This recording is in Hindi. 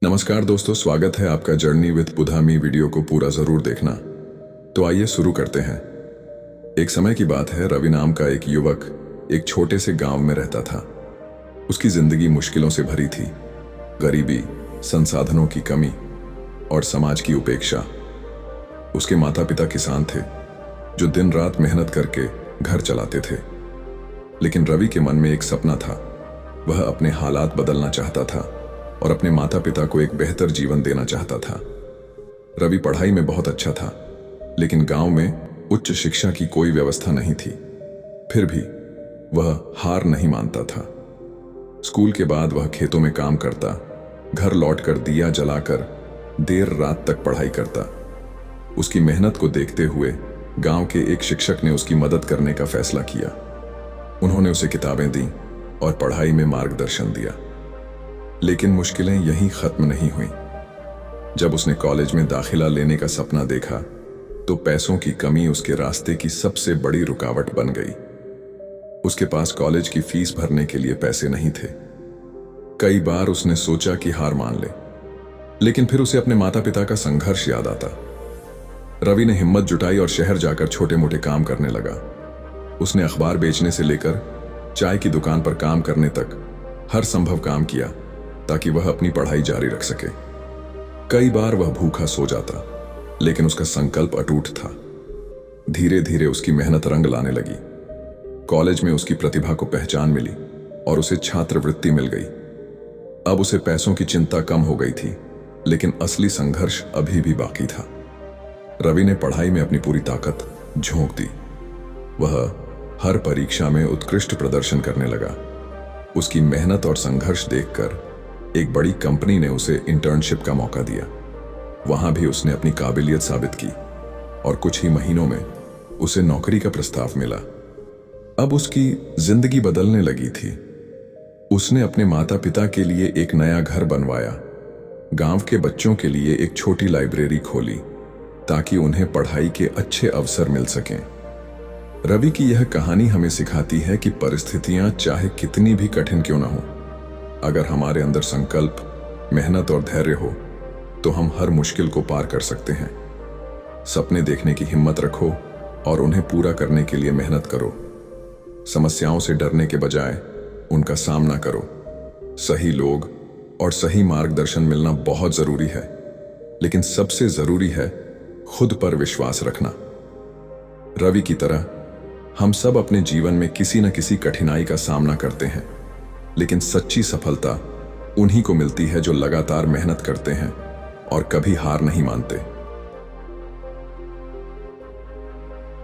नमस्कार दोस्तों, स्वागत है आपका जर्नी विद बुधामी वीडियो को पूरा जरूर देखना। तो आइए शुरू करते हैं। एक समय की बात है, रवि नाम का एक युवक एक छोटे से गांव में रहता था। उसकी जिंदगी मुश्किलों से भरी थी। गरीबी, संसाधनों की कमी और समाज की उपेक्षा। उसके माता पिता किसान थे जो दिन रात मेहनत करके घर चलाते थे। लेकिन रवि के मन में एक सपना था। वह अपने हालात बदलना चाहता था और अपने माता पिता को एक बेहतर जीवन देना चाहता था। रवि पढ़ाई में बहुत अच्छा था, लेकिन गांव में उच्च शिक्षा की कोई व्यवस्था नहीं थी। फिर भी वह हार नहीं मानता था। स्कूल के बाद वह खेतों में काम करता, घर लौटकर दिया जलाकर देर रात तक पढ़ाई करता। उसकी मेहनत को देखते हुए गांव के एक शिक्षक ने उसकी मदद करने का फैसला किया। उन्होंने उसे किताबें दी और पढ़ाई में मार्गदर्शन दिया। लेकिन मुश्किलें यहीं खत्म नहीं हुई। जब उसने कॉलेज में दाखिला लेने का सपना देखा तो पैसों की कमी उसके रास्ते की सबसे बड़ी रुकावट बन गई। उसके पास कॉलेज की फीस भरने के लिए पैसे नहीं थे। कई बार उसने सोचा कि हार मान ले, लेकिन फिर उसे अपने माता पिता का संघर्ष याद आता। रवि ने हिम्मत जुटाई और शहर जाकर छोटे मोटे काम करने लगा। उसने अखबार बेचने से लेकर चाय की दुकान पर काम करने तक हर संभव काम किया ताकि वह अपनी पढ़ाई जारी रख सके। कई बार वह भूखा सो जाता, लेकिन उसका संकल्प अटूट था। धीरे धीरे उसकी मेहनत रंग लाने लगी। कॉलेज में उसकी प्रतिभा को पहचान मिली और उसे छात्रवृत्ति मिल गई। अब उसे पैसों की चिंता कम हो गई थी, लेकिन असली संघर्ष अभी भी बाकी था। रवि ने पढ़ाई में अपनी पूरी ताकत झोंक दी। वह हर परीक्षा में उत्कृष्ट प्रदर्शन करने लगा। उसकी मेहनत और संघर्ष देखकर एक बड़ी कंपनी ने उसे इंटर्नशिप का मौका दिया। वहां भी उसने अपनी काबिलियत साबित की और कुछ ही महीनों में उसे नौकरी का प्रस्ताव मिला। अब उसकी जिंदगी बदलने लगी थी। उसने अपने माता पिता के लिए एक नया घर बनवाया, गांव के बच्चों के लिए एक छोटी लाइब्रेरी खोली ताकि उन्हें पढ़ाई के अच्छे अवसर मिल सकें। रवि की यह कहानी हमें सिखाती है कि परिस्थितियां चाहे कितनी भी कठिन क्यों ना हो, अगर हमारे अंदर संकल्प, मेहनत और धैर्य हो तो हम हर मुश्किल को पार कर सकते हैं। सपने देखने की हिम्मत रखो और उन्हें पूरा करने के लिए मेहनत करो। समस्याओं से डरने के बजाय उनका सामना करो। सही लोग और सही मार्गदर्शन मिलना बहुत जरूरी है, लेकिन सबसे जरूरी है खुद पर विश्वास रखना। रवि की तरह हम सब अपने जीवन में किसी न किसी कठिनाई का सामना करते हैं, लेकिन सच्ची सफलता उन्हीं को मिलती है जो लगातार मेहनत करते हैं और कभी हार नहीं मानते।